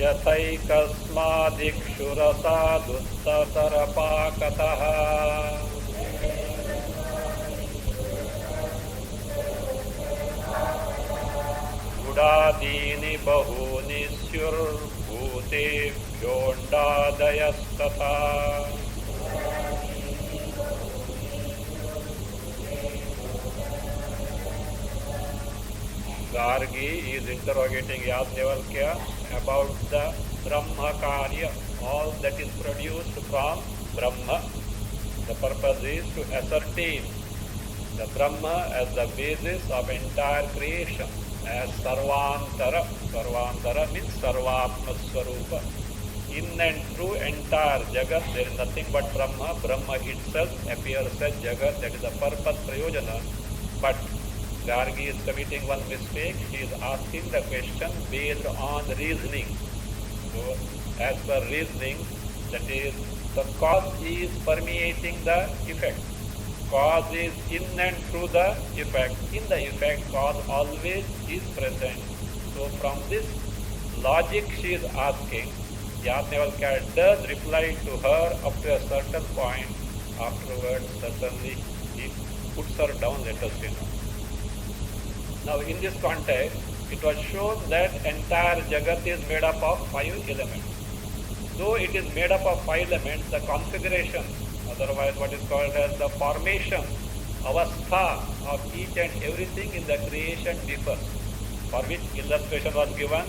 यथैकस्मादिक्षुरसादुत्तरपाकतः गुडादीनि बहूनि स्युर्भूतेभ्योऽण्डादयस्तथा Gargi is interrogating Yajnavalkya about the Brahma Karya, all that is produced from Brahma. The purpose is to ascertain the Brahma as the basis of entire creation, as Sarvantara. Sarvantara means Sarvatma Swarupa. In and through entire Jagat, there is nothing but Brahma. Brahma itself appears as Jagat, that is the purpose, Prayojana. But Gargi is committing one mistake. He is asking the question based on reasoning. So, as per reasoning, that is, the cause is permeating the effect. Cause is in and through the effect. In the effect, cause always is present. So, from this logic she is asking, Yajnavalkya does reply to her up to a certain point. Afterwards, certainly, he puts her down, let us say. Now, in this context, it was shown that entire Jagat is made up of 5 elements. Though it is made up of 5 elements, the configuration, otherwise what is called as the formation, avastha of each and everything in the creation differs. For which illustration was given,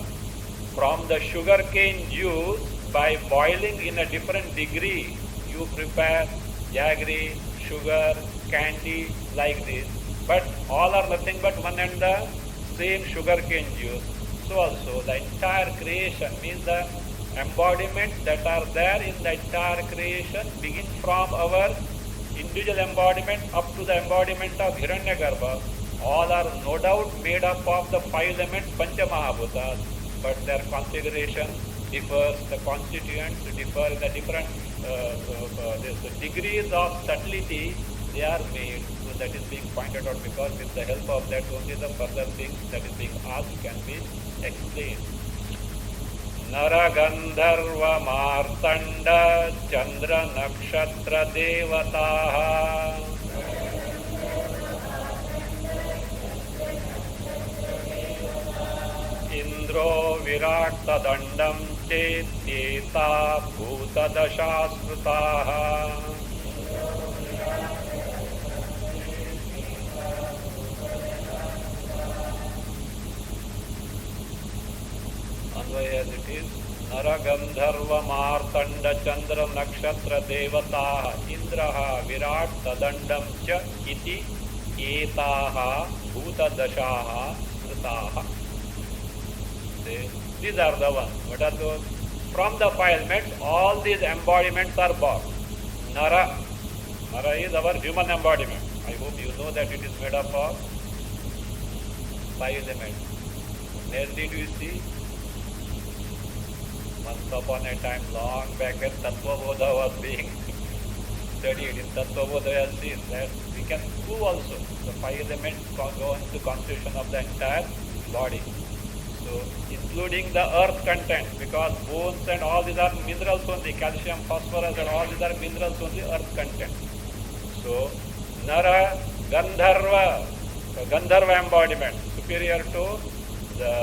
from the sugarcane juice, by boiling in a different degree, you prepare jaggery, sugar, candy, like this. But all are nothing but one and the same sugarcane juice. So also the entire creation means the embodiments that are there in the entire creation begin from our individual embodiment up to the embodiment of Hiranyagarbha. All are no doubt made up of the 5 elements Pancha Mahabhutas, but their configuration differs, the constituents differ in the different the degrees of subtlety they are made. So that is being pointed out, because with the help of that only the further things that is being asked can be explained. Nara Gandharva Martanda Chandra Nakshatra Devataha Indro Virata Dandam Chetyeta Bhuta Dashasrutaha. As it is, Nara Gandharva Martanda Chandra Nakshatra Devataha Indraha Virat Tadandam Cha Iti Etaha Bhuta Dashaha Sritaha. These are the ones. What are those? From the 5 elements, all these embodiments are born. Nara. Nara is our human embodiment. I hope you know that it is made up of 5 elements. Where did you see? Once upon a time, long back when Tattvabodha was being studied, in Tattvabodha we have seen that we can prove also the 5 elements go into the constitution of the entire body. So, including the earth content, because bones and all these are minerals only, calcium, phosphorus and all these are minerals only, earth content. So, Nara, Gandharva, Gandharva embodiment, superior to the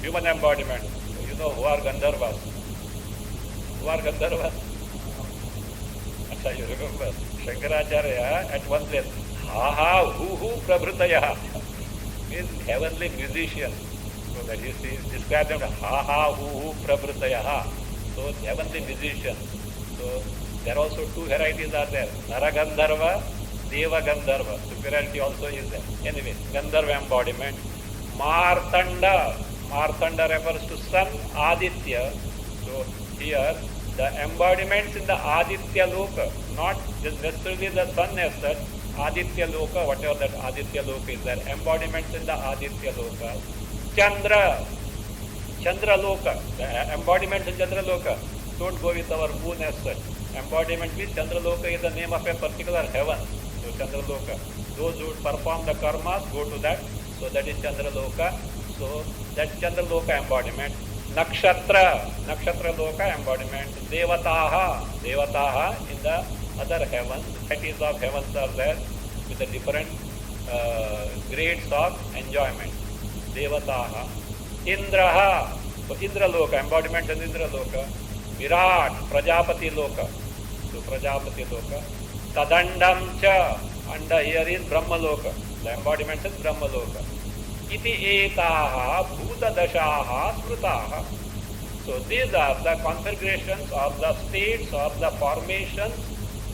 human embodiment. You know who are Gandharvas? Who are Gandharvas? You remember? Shankaracharya at one place, ha ha, hu prabhrutaya, means heavenly musicians. So that he describes them as ha ha, hu prabhrutaya. So heavenly musicians. So there are also 2 varieties are there. Nara Gandharva, Deva Gandharva. Superiority also is there. Anyway, Gandharva embodiment. Martanda. Martanda refers to sun, Aditya. So here the embodiments in the Aditya Loka, not just necessarily the sun as such, Aditya Loka, whatever that Aditya Loka is there, embodiments in the Aditya Loka. Chandra, Chandra Loka, the embodiments in Chandra Loka. Don't go with our moon as such. Embodiment with Chandra Loka is the name of a particular heaven. So Chandra Loka. Those who perform the karmas go to that. So that is Chandra Loka. So that Chandra Loka embodiment. Nakshatra, Nakshatra Loka embodiment. Devataha, Devataha in the other heavens, varieties of heavens are there with the different grades of enjoyment. Devataha. Indraha, so Indra Loka, embodiment in Indra Loka. Virat, Prajapati Loka, so Prajapati Loka. Tadandam cha, under here is Brahma Loka, the embodiment is Brahma Loka. Iti etaha bhuta dashaha smrutaha. So these are the configurations or the states or the formations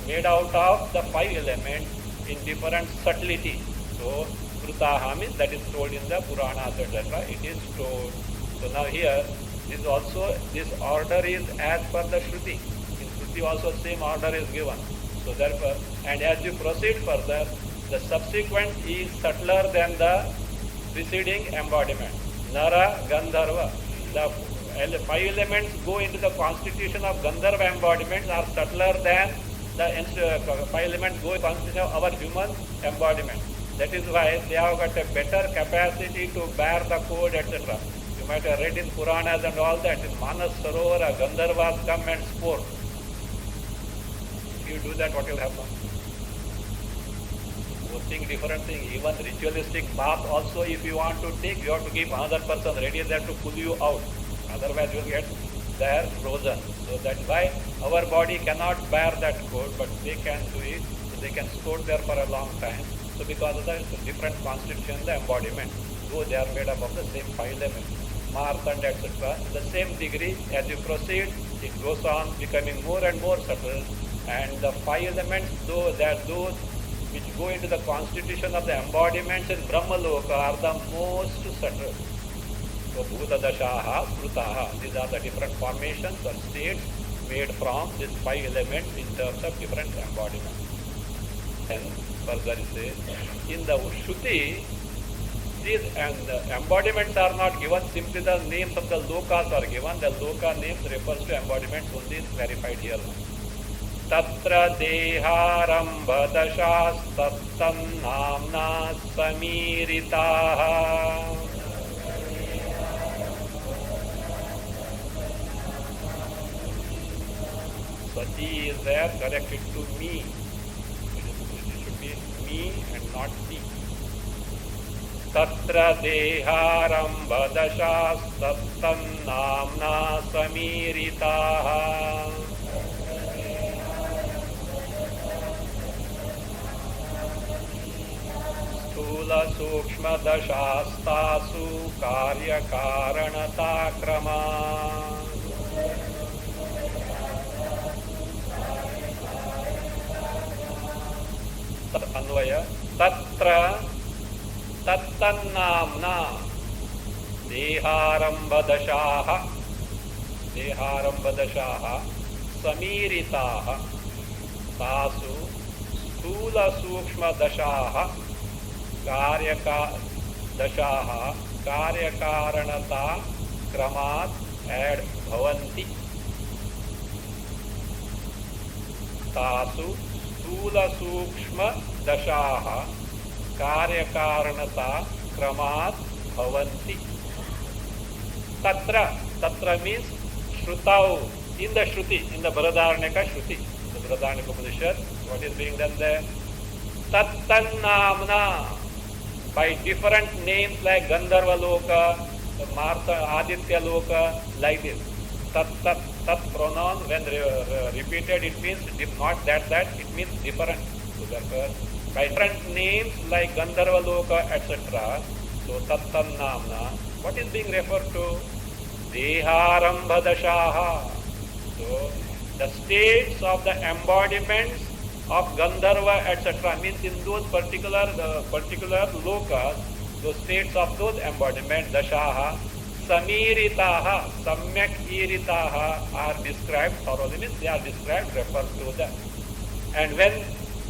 made out of the five elements in different subtlety. So smrutaha means that is told in the Puranas, etc. It is told. So now here this also, this order is as per the Shruti. In Shruti also same order is given. So therefore, and as you proceed further, the subsequent is subtler than the preceding embodiment. Nara, Gandharva. The five elements go into the constitution of Gandharva embodiments are subtler than the five elements go into the constitution of our human embodiment. That is why they have got a better capacity to bear the code, etc. You might have read in Puranas and all that. In Manas Sarovara, Gandharvas come and sport. If you do that, what will happen? Different thing, even ritualistic bath also, if you want to take, you have to keep another person ready there to pull you out. Otherwise you will get there frozen. So that's why our body cannot bear that code, but they can do it. So they can store there for a long time. So because of the different constitution, the embodiment, though they are made up of the same five elements, Marthanda, etc. In the same degree, as you proceed, it goes on becoming more and more subtle. And the five elements, though they are those which go into the constitution of the embodiments in Brahma Loka, are the most subtle. So Bhuta Dashaha, Sprutaha, these are the different formations or states made from these five elements in terms of different embodiments. And further it says, in the Shruti, these embodiments are not given, simply the names of the lokas are given. The loka names refers to embodiments only, is clarified here. Tatra deharambha dashastattan namna samiritaha. Sati is there, corrected to me. It should be me and not me. Tatra deharambha dashastattan namna samiritaha. Stula sukshma dashastasu karya karanata krama. Anvaya tatra tattannamna deharambha dashaha samiritaha tasu stula sukshma dashaha dashaha karyakaranata kramat ad bhavanti. Tasu stula sukshma dashaha karyakaranata kramat bhavanti. Tatra means Shrutau, in the Shruti, in the Bharadharanyaka Shruti, the Bharadharanyaka Upanishad, what is being done there? Tattannamna, by different names like Gandharva Loka, Martha, Aditya Loka, like this. Tat pronoun, when repeated, it means not that, it means different. So therefore, by different names like Gandharva Loka, etc. So tattannamna, what is being referred to? Deharambha dashaha. So the states of the embodiments of Gandharva, etc. means in those particular lokas, those states of those embodiments, dashaha, samiritaha, samyak iritaha are described thoroughly, means they are described, referred to them. And when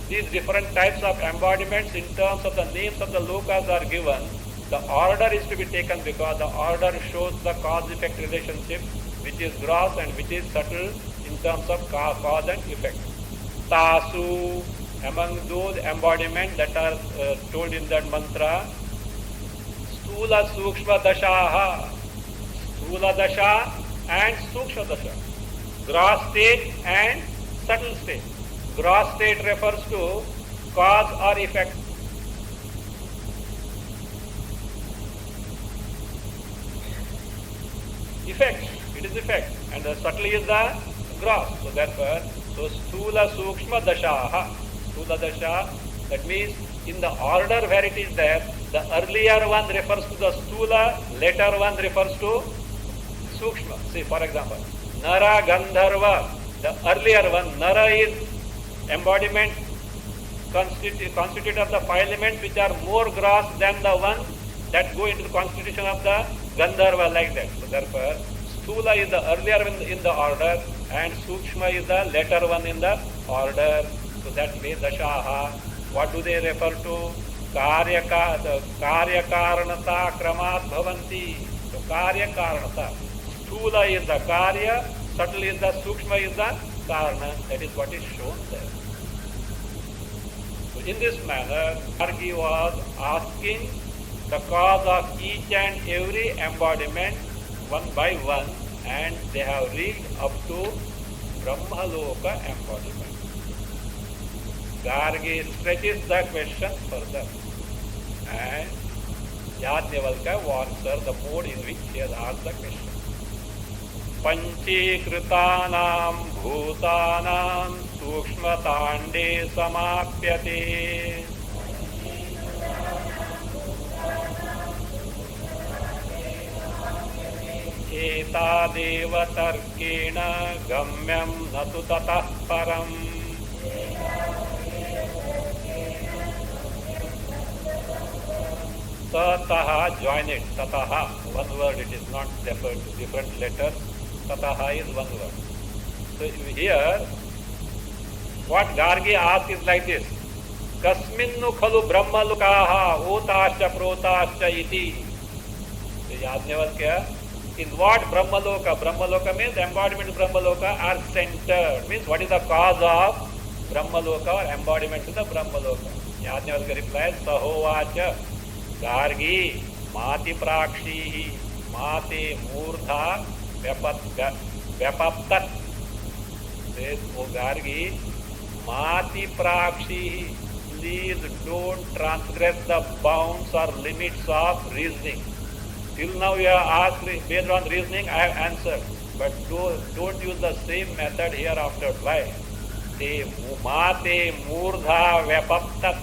these different types of embodiments in terms of the names of the lokas are given, the order is to be taken because the order shows the cause-effect relationship, which is gross and which is subtle in terms of cause and effect. Tasu, among those embodiments that are told in that mantra, Stula Sukshma Dashaha. Sthula Dasha and Sukshma Dasha. Gross state and subtle state. Gross state refers to cause or effect. Effect, it is effect, and the subtle is the gross. So therefore, so Sthula Sukshma Dashaha. Sthula Dasha, that means in the order where it is there, the earlier one refers to the Sthula, later one refers to Sukshma. See, for example, Nara Gandharva, the earlier one, Nara is embodiment constitute of the 5 elements which are more gross than the one that go into the constitution of the Gandharva, like that. So therefore, Sthula is the earlier one in the order and Sukshma is the later one in the order. So that means Dashaha. What do they refer to? Karya Karanata Kramat Bhavanti. So Karya Karanata. Sthula is the Karya, subtle is the Sukshma is the Karana. That is what is shown there. So in this manner, Gargi was asking the cause of each and every embodiment one by one, and they have reached up to Brahmaloka embodiment. Gargi stretches the question further, and Yajnavalkya answers the mode in which he has asked the question. Panchikritanam bhutanam sukshmatande samapyate. एतादेव तर्केण गम्यं न तु ततः परम्. Tataha, join it. Tataha, one word, it is not different letters. Tataha is one word. So here, what Gargi asks is like this. Kasminnu khalu brahmalukaha otascha protascha iti. Yajnavalkya, in what Brahmaloka? Brahmaloka means embodiment of Brahmaloka are centered. Means what is the cause of Brahmaloka or embodiment of the Brahmaloka? Yajnavalkya replies, Sahovacha Gargi Mati Prakshihi Mate Murdha Vyapaptat. Says, O Gargi, Mati Prakshihi, please don't transgress the bounds or limits of reasoning. Till now you have asked based on reasoning, I have answered. But don't use the same method hereafter. Why? Te mate murdha vyapaptat.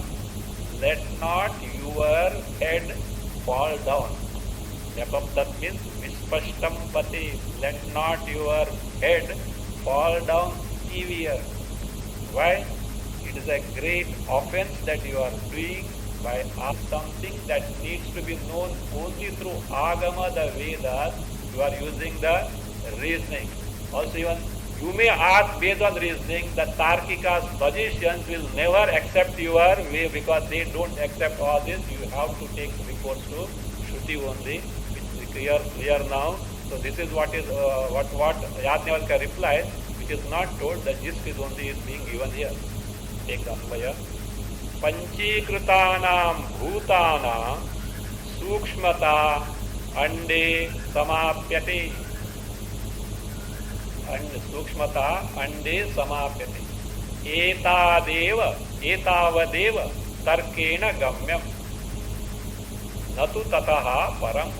Let not your head fall down. Vyapaptat means vispashtam pati. Let not your head fall down severe. Why? It is a great offense that you are doing by something that needs to be known only through Agama, the Vedas. You are using the reasoning. Also even you may ask based on reasoning, the Tarkikas, logicians will never accept your way because they don't accept all this. You have to take recourse to Shruti only, which is clear now. So this is what is what Yajnavalkya replies, which is not told. The gist is only is being given here. Take the Anvaya. Panchikritanam bhutanam sukshmata ande samapyate. And sukshmata ande samapyate. Etavadeva tarkena gamyam natu tataha param.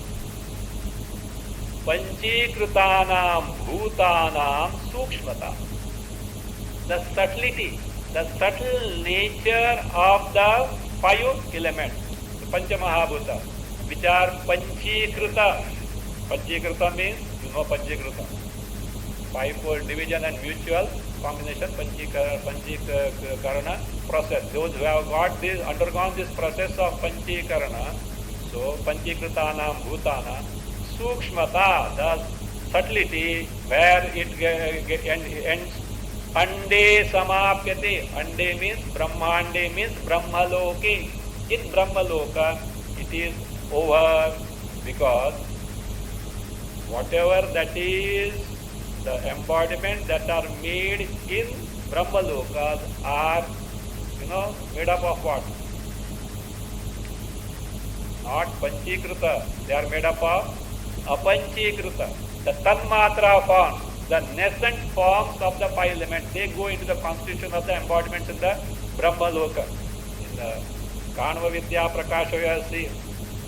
Panchikritanam bhutanam sukshmata. The subtlety, the subtle nature of the 5 elements, the Panchamahabhuta, which are Panchikrita. Panchikrita means, you know Panchikrita. 5-fold division and mutual combination, Panchikarana process. Those who have got this, undergone this process of Panchikarana, so Panchikritanam Bhutana, Sukshmata, the subtlety where it ends. Ande samapyate. Ande means Brahmande means Brahmaloke. In Brahmaloka it is over because whatever that is the embodiment that are made in Brahmalokas are made up of what? Not Panchikrita. They are made up of Apanchikrita, the Tanmatra forms, the nascent forms of the five elements, they go into the constitution of the embodiments in the Brahma Loka. In the Kanva Vidya Prakasha, you have seen,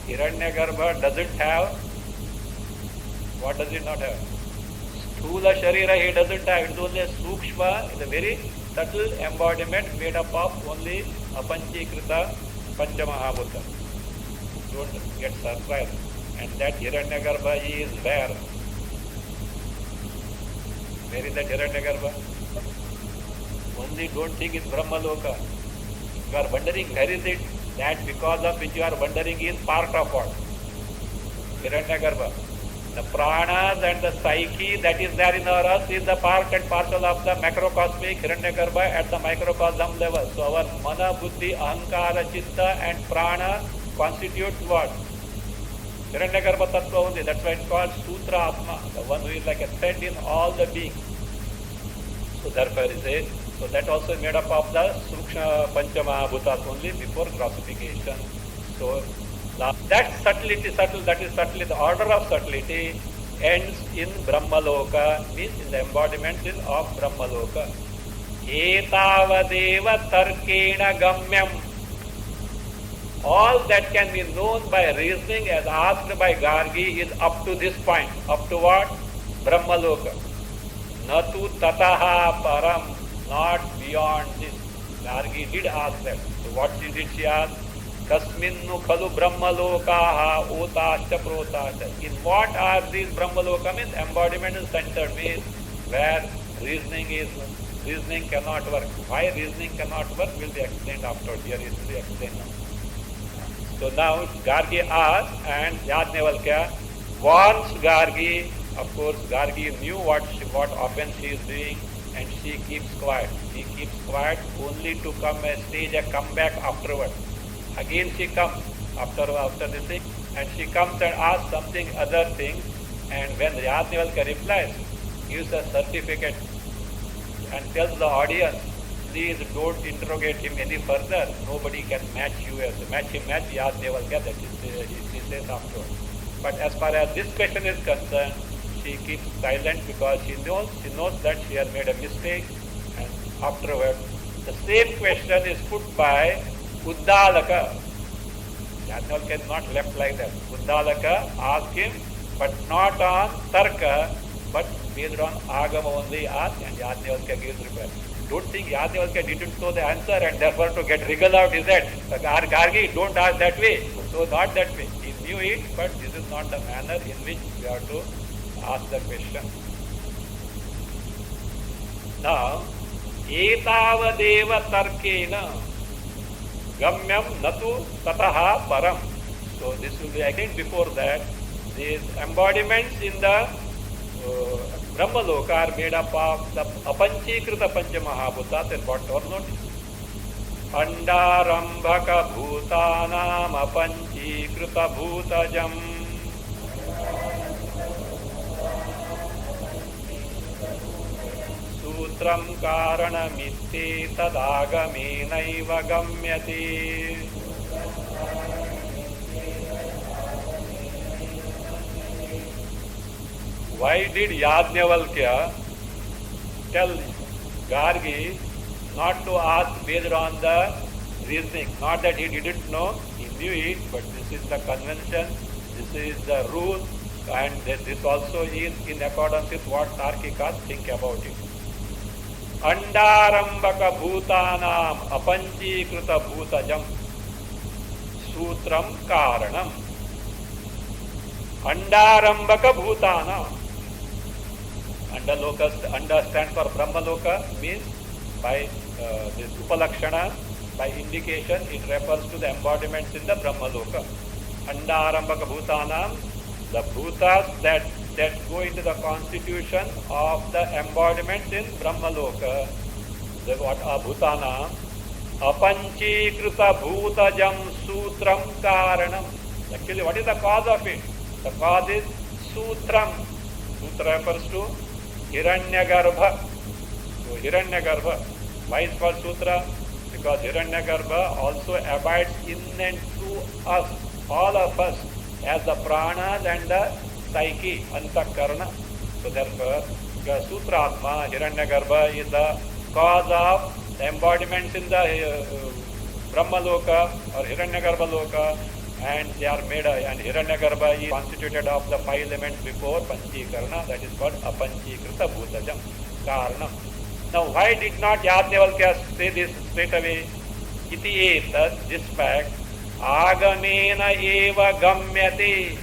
Hiranyagarbha doesn't have, what does it not have? Sthula Sharira he doesn't have, it's only a Sukshma, it's a very subtle embodiment made up of only Apanchikrita Panchamahabhuta. Don't get surprised. And that Hiranyagarbha is where? Where is that Hiranyagarbha? Only don't think it's Brahma Loka. You are wondering where is it? That because of which you are wondering is part of what? Hiranyagarbha. The pranas and the psyche that is there in our earth is the part and parcel of the macrocosmic Hiranyagarbha at the microcosm level. So our mana, buddhi, ahankara, chitta and prana constitute what? Hiranyagarbha tattva only. That's why it's called Sutra Atma, the one who is like a thread in all the beings. So therefore it says, so that also is made up of the Sukshma Panchamahabhutas only before grossification. So that subtlety, that is subtlety, the order of subtlety ends in Brahmaloka, means in the embodiments of Brahmaloka. Etavadeva tarkena gamyam. All that can be known by reasoning as asked by Gargi is up to this point. Up to what? Brahmaloka. Natu tataha param. Not beyond this. Gargi did ask that. So what did she ask? Kasminnu khalu brahmalokaha otascha protascha. In what are these brahmaloka? Means embodiment is centered, means where reasoning cannot work. Why reasoning cannot work will be explained afterwards. Here it will be explained now. So now Gargi asked and Yajnavalkya warns Gargi. Of course Gargi knew what offense she is doing and she keeps quiet. She keeps quiet only to come and stage a comeback afterwards. Again she comes after this thing and she comes and asks something other thing, and when Yajnavalkya replies, gives a certificate and tells the audience, please don't interrogate him any further. Nobody can match you as match Yajnavalkya. That is he says afterwards. But as far as this question is concerned, she keeps silent because she knows that she has made a mistake. And afterwards, the same question is put by Uddalaka. Yajnavalkya is not left like that. Uddalaka asked him, but not on Tarka, but based on Agama only asked, and Yajnavalkya gives reply. Don't think Yajnavalkya didn't know the answer and therefore to get wriggled out he said, Gargi, don't ask that way. So not that way. He knew it, but this is not the manner in which we have to ask the question. Now, etavadeva tarkena gamyam natu tataha param. So this will be again before that. These embodiments in the Brahmaloka are made up of the Apanchikrita Panchamahabhutas and what or not. Andarambhaka bhutanam apanchikrita bhutajam. Sutram karanamitte tadagamenaiva gamyate. Why did Yajnavalkya tell Gargi not to ask based on the reasoning? Not that he didn't know, he knew it, but this is the convention, this is the rule, and this also is in accordance with what Tarkikas think about it. Andarambhaka bhutanam apanchikrita bhutajam sutram karanam. Andarambhaka bhutanam. Anda stands for Brahmaloka, means by this Upalakshana, by indication, it refers to the embodiments in the Brahmaloka. Andarambhaka bhutanam, the bhutas that go into the constitution of the embodiments in Brahmaloka. What are bhutanam? Apanchikrita bhutajam sutram karanam. Actually, what is the cause of it? The cause is sutram. Sutra refers to Hiranyagarbha. So Hiranyagarbha. Why is called Sutra? Because Hiranyagarbha also abides in and through us, all of us, as the pranas and the psyche, antakarana. So therefore, Sutratma, Hiranyagarbha is the cause of the embodiments in the Brahma Loka or Hiranyagarbha Loka, and they are made, and Hiranyagarbha is constituted of the 5 elements before Panchikarana, that is called Apanchikrita Bhutajam, Karanam. Now why did not Yajnavalkya say this straight away? Iti etat, this fact, Agamena eva gamyate,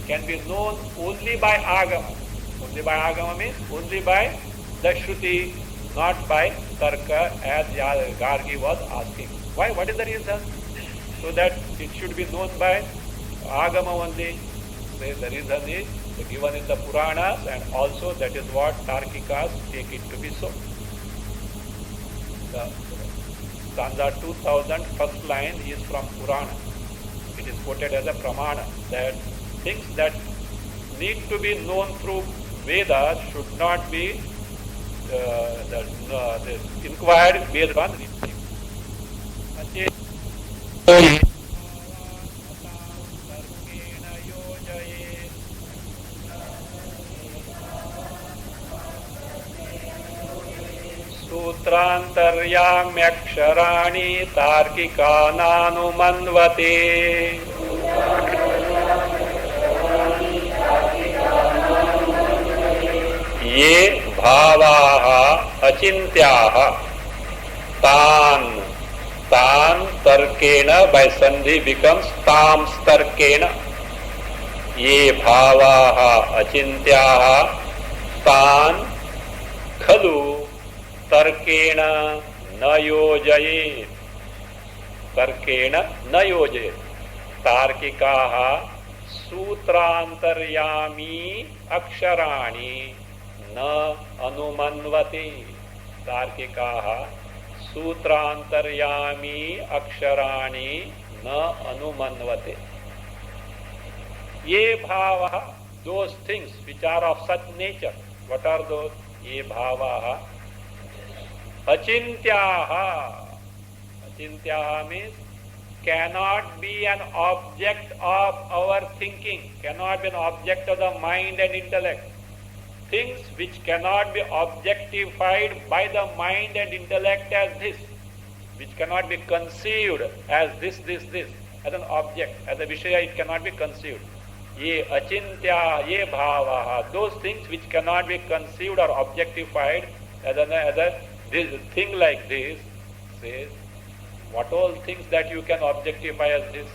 can be known only by Agama. Only by Agama means only by the Shruti, not by Tarka, as Gargi was asking. Why? What is the reason? So that it should be known by Agama only. So the reason is given in the Puranas, and also that is what Tarkikas take it to be so. The stanza 2000, first line is from Purana. It is quoted as a pramana, that things that need to be known through Vedas should not be inquired based on reasoning. सूत्रान्तर्याम्यक्षराणि तार्किकानानुमन्वते ये भावाः अचिन्त्याः तान् तर्केण by sandhi becomes tams tarkena. ये भावाः अचिन्त्याः तान् खलु तर्केण न योजयेत्. तर्केण न योजयेत्. तार्किकाः सूत्रान्तर्यामी अक्षराणि न अनुमन्वते. तार्किकाः सूत्रान्तर्यामी अक्षराणि न अनुमन्वते. ये भावः, those things which are of such nature. What are those? ये भावाः achintyaha. Achintyaha means cannot be an object of our thinking, cannot be an object of the mind and intellect. Things which cannot be objectified by the mind and intellect as this, which cannot be conceived as this, as an object, as a vishaya, it cannot be conceived. Ye achintya, ye bhavaha, those things which cannot be conceived or objectified as a this thing like this, says, what all things that you can objectify as this?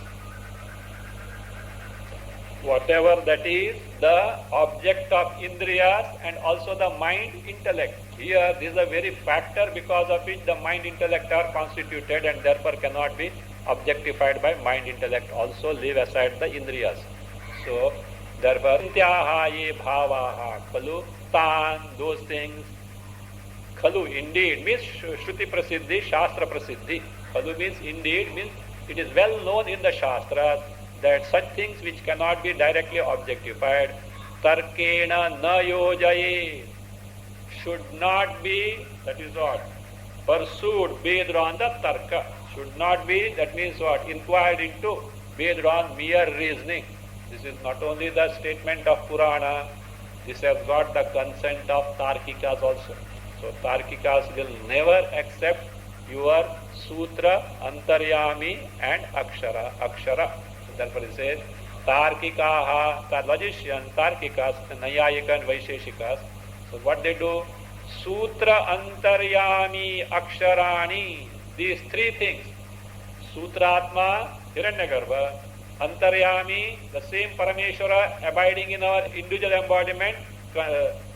Whatever that is the object of indriyas and also the mind intellect. Here this is a very factor because of which the mind intellect are constituted and therefore cannot be objectified by mind intellect. Also leave aside the indriyas. So therefore, intyaha ye bhavaha khalu tan, those things. Khalu indeed means Shruti Prasiddhi, Shastra Prasiddhi. Khalu means indeed, means it is well known in the Shastras that such things which cannot be directly objectified, tarkena na yojaye, should not be, that is what? Pursued based on the tarka. Should not be, that means what? Inquired into based on mere reasoning. This is not only the statement of Purana, this has got the consent of Tarkikas also. So Tarkikas will never accept your Sutra, Antaryami and Akshara. So therefore it says, Tarkikaha, logician, Tarkikas, Nayayika and Vaisheshikas. So what they do? Sutra, Antaryami, Aksharani. These three things. Sutratma, Hiranyagarbha. Antaryami, the same Parameshwara abiding in our individual embodiment,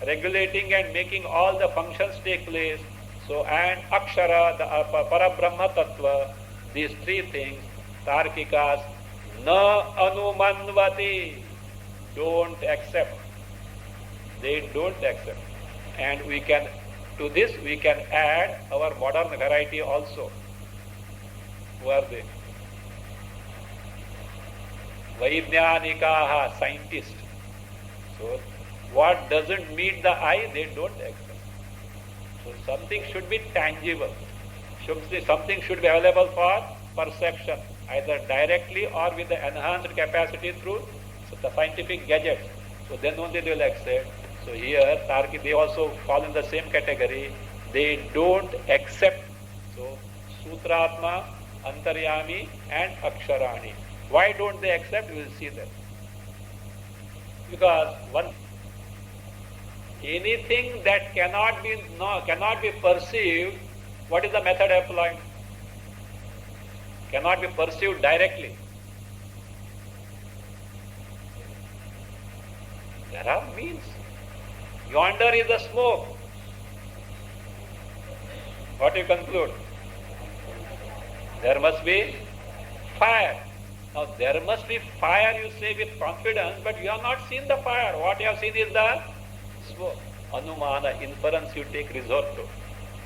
regulating and making all the functions take place. So, and Akshara, the Parabrahma Tattva, these three things, Tarkikas, na anumanvati, don't accept. They don't accept. And we can, to this we can add our modern variety also. Who are they? Vaidnyanikaha, scientists. So, what doesn't meet the eye, they don't accept. So, something should be tangible. Something should be available for perception, either directly or with the enhanced capacity through the scientific gadgets. So then only they will accept. So here, Tarki, they also fall in the same category. They don't accept. So, Sutratma, Antaryami and Aksharani. Why don't they accept? We will see that. Because anything that cannot be perceived, what is the method employed? Cannot be perceived directly. There are means. Yonder is the smoke. What do you conclude? There must be fire. Now there must be fire, you say with confidence, but you have not seen the fire. What you have seen is the smoke. Anumana, inference you take resort to.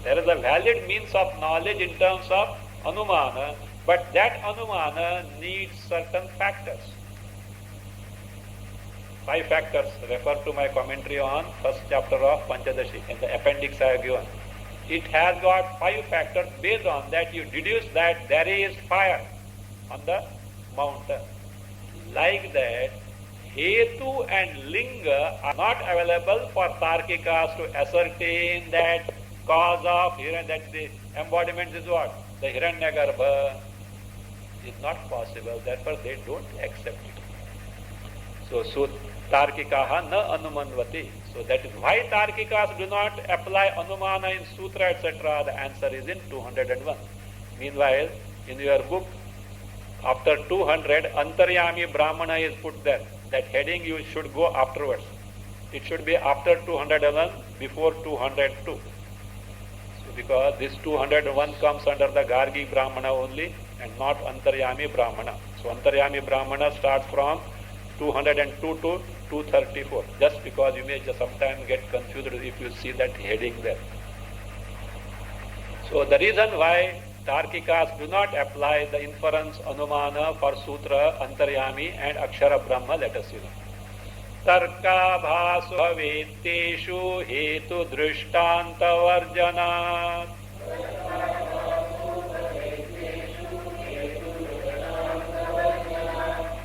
There is a valid means of knowledge in terms of Anumana, but that Anumana needs certain factors. 5 factors. Refer to my commentary on first chapter of Panchadashi. In the appendix I have given. It has got 5 factors. Based on that you deduce that there is fire on the mountain. Like that, Hetu and Linga are not available for Tarkikas to ascertain that cause of that the embodiment is what? The Hiranyagarbha is not possible. Therefore they don't accept it. So Tarkikaha na anumanvati. So that is why Tarkikas do not apply Anumana in Sutra, etc. The answer is in 201. Meanwhile, in your book, after 200, Antaryami Brahmana is put there. That heading you should go afterwards. It should be after 201, before 202. So because this 201 comes under the Gargi Brahmana only and not Antaryami Brahmana. So Antaryami Brahmana starts from 202 to 234. Just because you may just sometimes get confused if you see that heading there. So the reason why Tarkikas do not apply the inference Anumana for Sutra, Antaryami and Akshara Brahma, let us see now. Tarka bhasu bhaveteshu hetu drishtanta varjanat.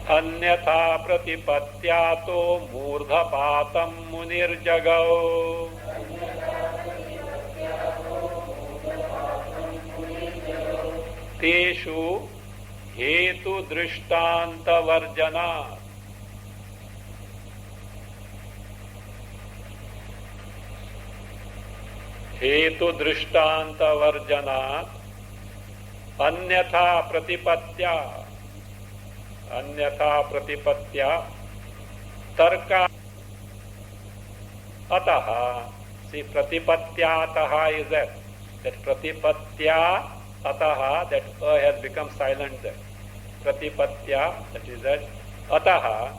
Anyatha pratipatyato murdhapatam munirjagau. Teshu hetu drishtanta varjanat. Hetu drishtanta varjanat anyatha pratipatya tarka ataha. See, pratipatyataha is there. That pratipatya ataha, that a has become silent there. Pratipatya, that is that. Ataha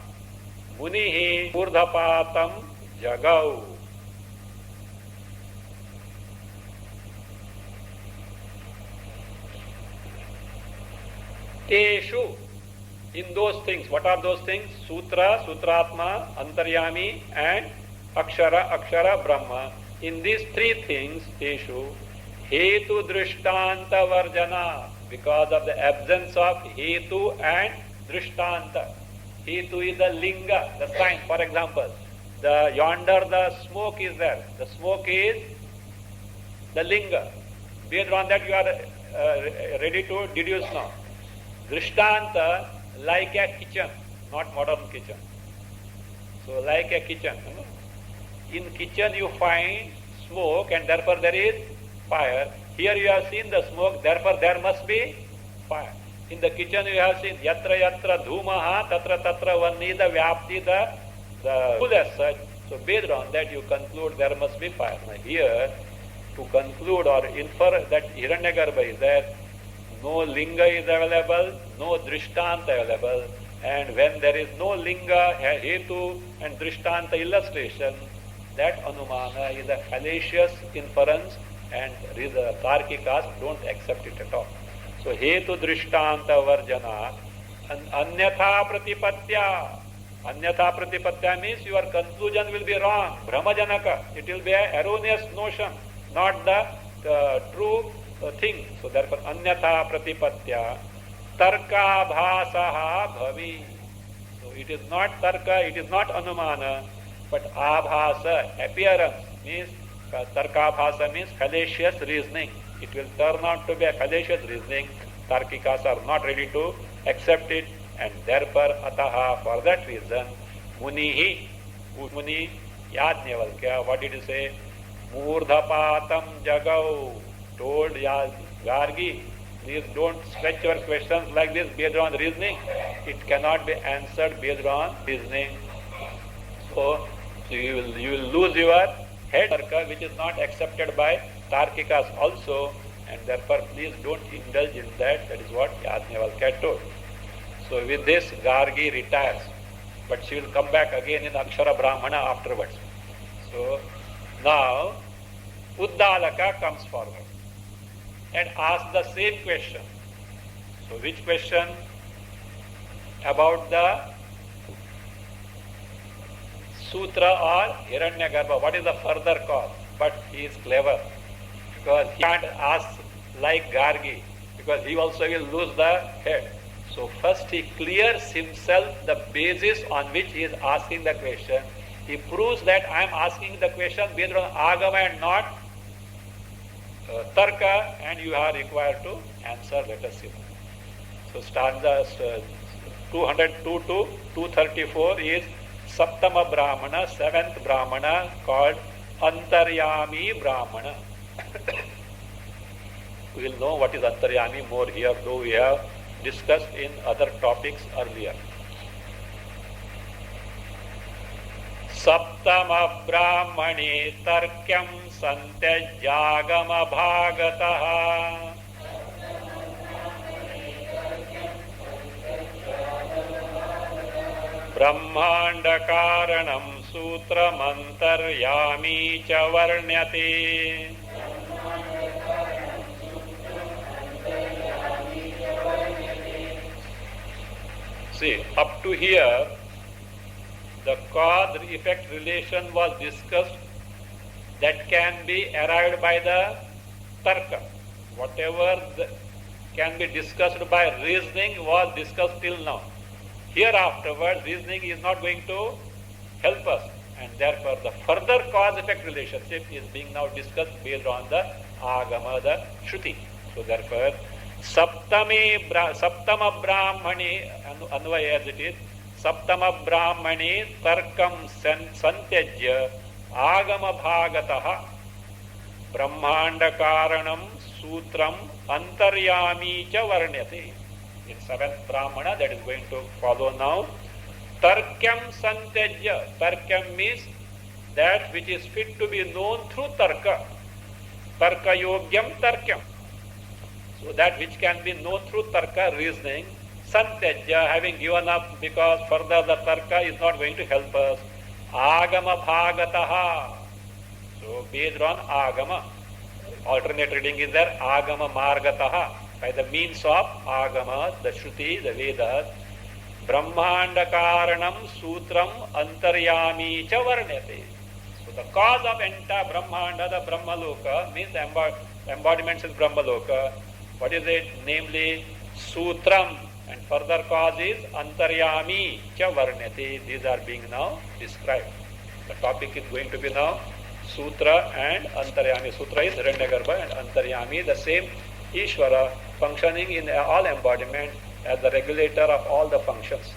munihi urdhapatam jagau. Teshu, in those things. What are those things? Sutra, Sutratma, Antaryami and Akshara, Brahma. In these 3 things, Teshu, Hetu Drishtanta Varjana, because of the absence of Hetu and Drishtanta. Hetu is the Linga, the sign. For example, yonder the smoke is there. The smoke is the Linga. Based on that you are ready to deduce now. Drishtanta, like a kitchen, not modern kitchen. So like a kitchen. In kitchen you find smoke and therefore there is fire. Here you have seen the smoke, therefore there must be fire. In the kitchen you have seen yatra yatra dhumaha tatra tatra vannida vyapti, the full as such. So based on that you conclude there must be fire. Now here to conclude or infer that Hiranyagarbha is there, no linga is available, no drishtanta available, and when there is no linga, hetu and drishtanta illustration, that anumana is a fallacious inference and the Tarkikas don't accept it at all. So hetu drishtanta varjana and anyatha pratipatya. Anyatha pratipatya means your conclusion will be wrong, brahmajanaka. It will be an erroneous notion, not the true thing. So therefore anyatha pratipatya tarka bhasaha bhavi. So it is not tarka, it is not anumana, but abhasa, appearance, means tarka abhasa means fallacious reasoning. It will turn out to be a fallacious reasoning. Tarkikas are not ready to accept it, and therefore ataha, for that reason, munihi, Muni Yajnavalkya, what did he say? Murdhapatam jagau, told Gargi, please don't stretch your questions like this based on reasoning. It cannot be answered based on reasoning. So you will lose your head, which is not accepted by Tarkikas also, and therefore please don't indulge in that. That is what Yajnavalkya told. So with this, Gargi retires, but she will come back again in Akshara Brahmana afterwards. So now Uddalaka comes forward and asks the same question. So which question? About the Sutra or Hiranyagarbha. What is the further cause? But he is clever, because he can't ask like Gargi, because he also will lose the head. So first he clears himself the basis on which he is asking the question. He proves that I am asking the question based on Agama and not Tarka, and you are required to answer. Let us see. So stanzas 202 to 234 is Saptama Brahmana, 7th Brahmana, called Antaryami Brahmana. We will know what is Antaryami more here, though we have discussed in other topics earlier. Saptama Brahmani Tarkyam Santyajagama Bhagataha Brahmanda Karanam Sutramantaryami Cha Varnyate. See, up to here, the cause-effect relation was discussed that can be arrived by the tarka. Whatever can be discussed by reasoning was discussed till now. Here afterwards, reasoning is not going to help us, and therefore the further cause-effect relationship is being now discussed based on the agama, the shruti. So therefore, Saptama Brahmani, Anvaya as it is, Saptama Brahmani Tarkam Santyajya Agama Bhagataha Brahmanda Karanam Sutram Antaryami Cha Varnyate. In 7th Brahmana, that is going to follow now. Tarkam Santyajya. Tarkam means that which is fit to be known through Tarka. Tarka Yogyam Tarkam. So that which can be known through Tarka, reasoning, Santyajya, having given up because further the Tarka is not going to help us. Agama Bhagataha. So based on Agama. Alternate reading is there, Agama Margataha. By the means of Agama, the Shruti, the Vedas, Brahmanda Karanam Sutram Antaryami Cha Varnyate. So the cause of entire Brahmanda, the Brahmaloka, means the embodiments is Brahmaloka. What is it? Namely, Sutram, and further cause is Antaryami Cha Varnyate. These are being now described. The topic is going to be now Sutra and Antaryami. Sutra is Hiranyagarbha and Antaryami, the same Ishvara, functioning in all embodiment as the regulator of all the functions.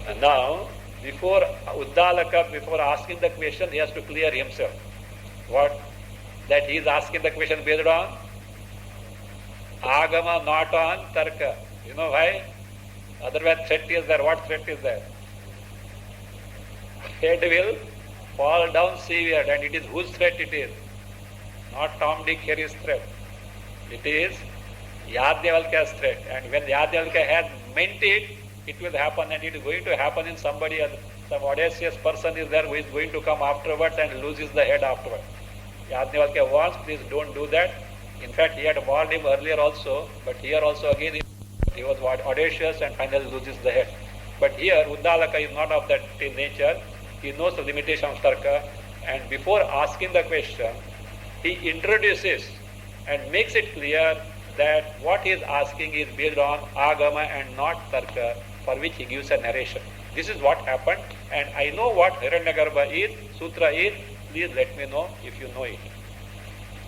And now, before Uddalaka, before asking the question, he has to clear himself. What? That he is asking the question based on Agama, not on Tarka. You know why? Otherwise threat is there. What threat is there? Head will fall down severe, and it is whose threat it is? Not Tom, Dick, Harry's threat. It is Yajnavalkya's threat. And when Yajnavalkya has meant it, it will happen, and it is going to happen in somebody else. Some audacious person is there who is going to come afterwards and loses the head afterwards. Yajnavalkya warns, please don't do that. In fact, he had warned him earlier also, but here also again he was audacious and finally loses the head. But here Uddalaka is not of that nature. He knows the limitation of Tarka, and before asking the question, he introduces and makes it clear that what he is asking is based on agama and not tarka, for which he gives a narration. This is what happened, and I know what Hiranyagarbha is, Sutra is. Please let me know if you know it.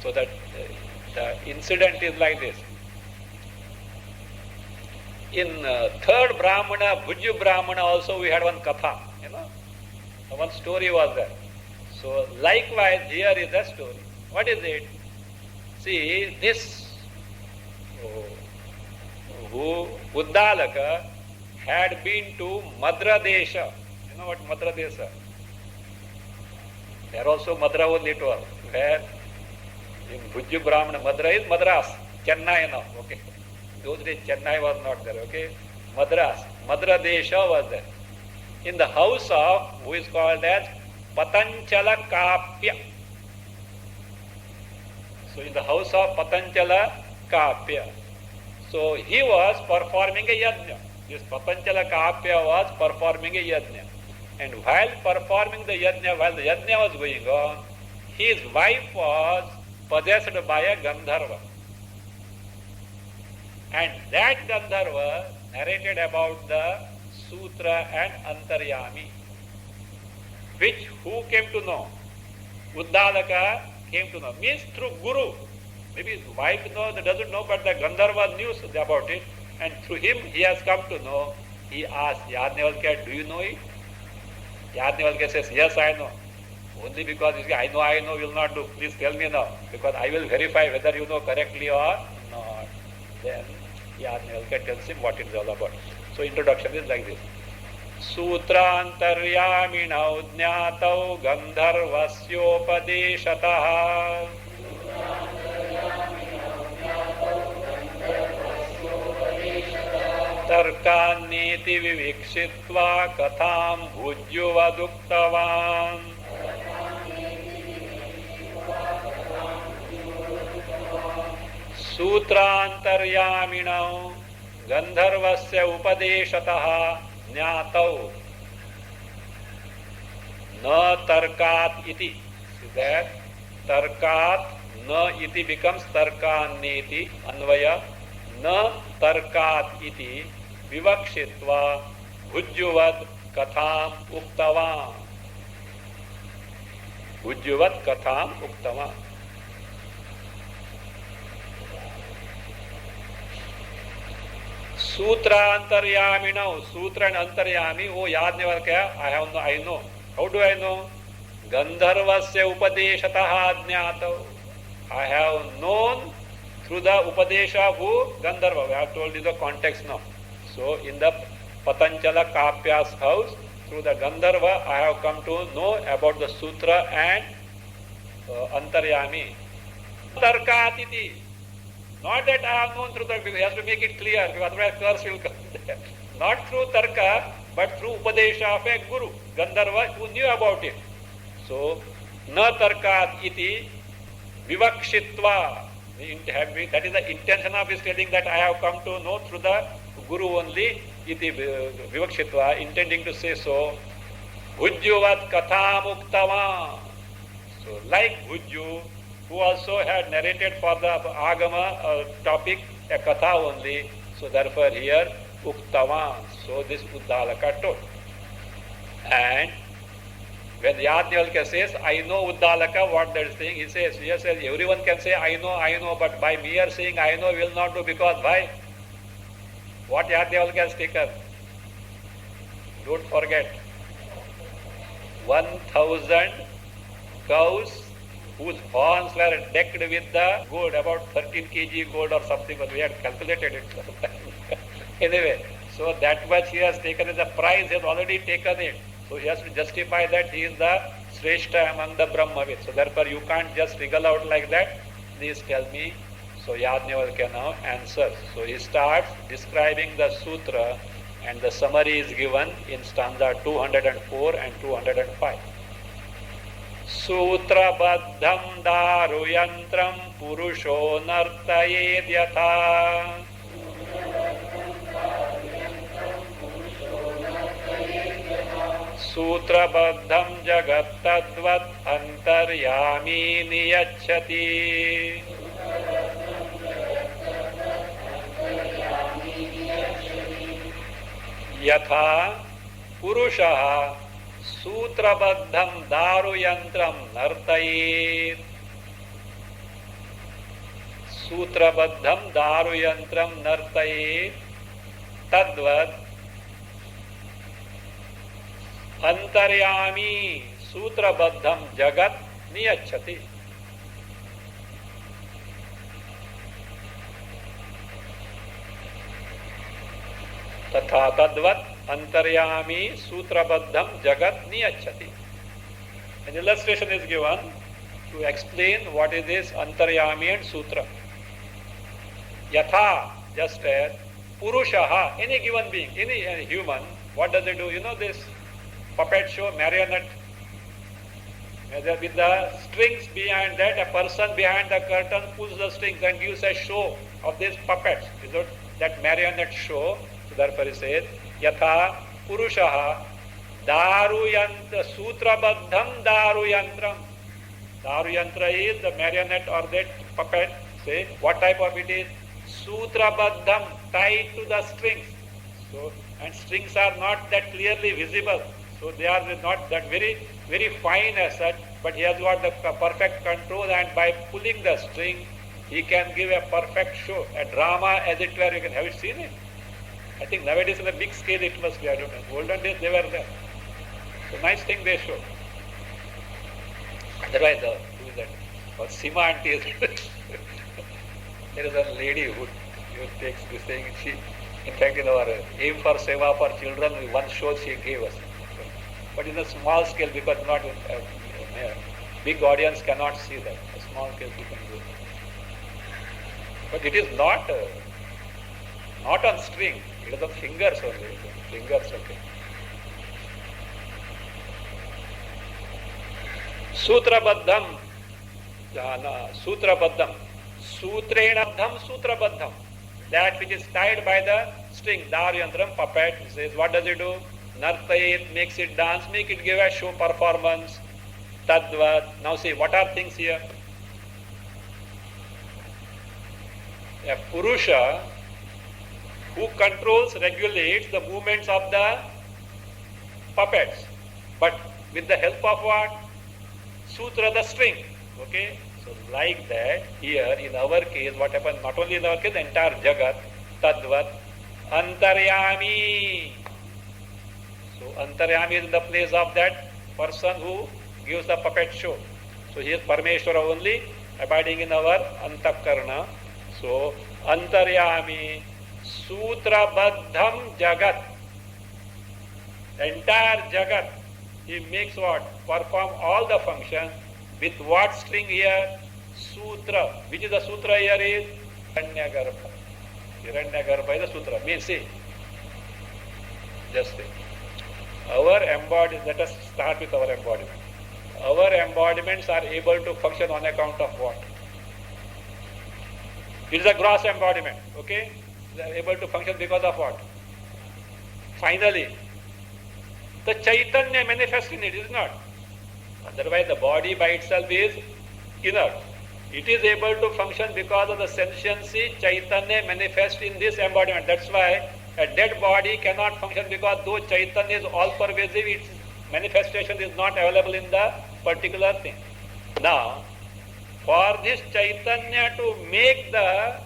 So that the incident is like this. In third Brahmana, Bhujyu Brahmana also we had one katha, one story was there. So likewise here is a story. What is it? See, this who Uddalaka had been to Madra Desha. You know what Madra Desha? There also Madra only it was. Where in Bhujyu Brahmana, Madra is Madras, Chennai now. Okay. Those days Chennai was not there. Okay. Madras, Madra Desha was there. In the house of who is called as Patanchala Kapya. So in the house of Patanchala Kapya. So he was performing a yajna. This Patanchala Kapya was performing a yajna. And while performing the yajna, while the yajna was going on, his wife was possessed by a Gandharva. And that Gandharva narrated about the Sutra and Antaryami, which who came to know? Uddalaka came to know. Means through Guru. Maybe his wife doesn't know, but the Gandharva knew about it. And through him he has come to know. He asked, Yajnavalkya, do you know it? Yajnavalkya says, yes, I know. Only because you say, I know, will not do. Please tell me now. Because I will verify whether you know correctly or not. Then Yajnavalkya tells him what it is all about. So introduction is like this. Sutrantaryaminau jnatau gandharvasyopadeshataha tarkaniti vivikshitva katham bhujyuvaduktavan. Sutrantaryaminau Gandharvasya upadeshataha jnatau na tarkat iti. See that? Tarkat na iti becomes tarkaneti anvaya. Na tarkat iti vivakshitva bhujyuvad katham uktavan. Bhujyuvad katham uktavan. Sutra Antaryami now. Sutra and Antaryami. Oh, Yajnavalkya, I know. How do I know? Gandharvasya upadeshataha jnatau. I have known through the upadesha of who? Gandharva. We have told you the context now. So, in the Patanchala Kapya's house, through the Gandharva, I have come to know about the Sutra and Antaryami. Tarkatiti. Not that I have known through the, he has to make it clear, because otherwise curse will come there. Not through Tarka, but through Upadesha of a Guru, Gandharva, who knew about it. So, na Tarkat iti vivakshitva. That is the intention of his telling that I have come to know through the Guru only, iti vivakshitva, intending to say so. Bhujyuvat katham uktava. So, like Bhujyu, who also had narrated for the Agama topic a katha only. So therefore here Uktavan. So this Uddalaka told. And when Yajnavalkya says, I know Uddalaka, what that is saying, he says, yes, everyone can say, I know, but by mere saying I know will not do, because why? What Yajnavalkya has taken? Don't forget. 1,000 cows whose horns were decked with the gold, about 13 kg gold or something, but we had calculated it. Anyway, so that much he has taken as a prize, he has already taken it. So he has to justify that he is the Shrestha among the Brahmavids. So therefore you can't just wriggle out like that. Please tell me. So Yajnavalkya now answers. So he starts describing the sutra, and the summary is given in stanza 204 and 205. Sutra baddham daru yantram purusho nartayed yatha. Sutra baddham jagat tadvat antaryami niyacchati. Yatha Purushaha Sutrabaddham Daruyantram Nartayet. Sutrabaddham Daruyantram Nartayet. Tadvad Antaryami Sutrabaddham Jagat Niyachati. Tatha Tadvat Antaryami Sutrabaddham Jagat Niyachati. An illustration is given to explain what is this Antaryami and Sutra. Yatha, just as Purushaha, any given being, any human, what does it do? You know this puppet show, marionette, with the strings behind that, a person behind the curtain pulls the strings and gives a show of these puppets. Is it that marionette show? So therefore he says, Yatha Purushaha Daruyantra Sutrabaddham Daruyantram. Daruyantra is the marionette or that puppet. Say, what type of it is? Sutrabaddham, tied to the strings. So, and strings are not that clearly visible. So they are not that very fine as such, but he has got the perfect control, and by pulling the string, he can give a perfect show, a drama as it were. You can have it seen it. I think nowadays in a big scale it must be, I don't know. Olden days they were there. So nice thing they show. Otherwise, who is that? Or Sima auntie is there is a lady who takes this thing. She, in fact, in our aim for seva for children, one show she gave us. But in a small scale, because not big audience cannot see that. A small scale we can do. But it is not on string. It is on fingers only. Fingers, okay. Sutrabaddham. Sutrabaddham. Sutrenabdham Sutrabaddham. That which is tied by the string. Daryantram, puppet. He says, what does it do? Nartayet, makes it dance, make it give a show performance. Tadvat. Now see, what are things here? A Purusha who controls, regulates the movements of the puppets. But with the help of what? Sutra, the string. Okay? So like that, here in our case, what happens, not only in our case, the entire Jagat, Tadvat, Antaryami. So Antaryami is in the place of that person who gives the puppet show. So he is Parameshwara only, abiding in our Antakarna. So Antaryami Sutrabaddham Jagat. Entire Jagat, he makes what? Perform all the functions. With what string here? Sutra. Which is the sutra here is? Hiranyagarbha. Hiranyagarbha is the sutra. Means see. Just see. Our embodiment, let us start with our embodiment. Our embodiments are able to function on account of what? It is a gross embodiment, okay? They are able to function because of what? Finally, the Chaitanya manifests in it, is not. Otherwise, the body by itself is inert. It is able to function because of the sentiency Chaitanya manifests in this embodiment. That's why a dead body cannot function, because though Chaitanya is all-pervasive, its manifestation is not available in the particular thing. Now, for this Chaitanya to make the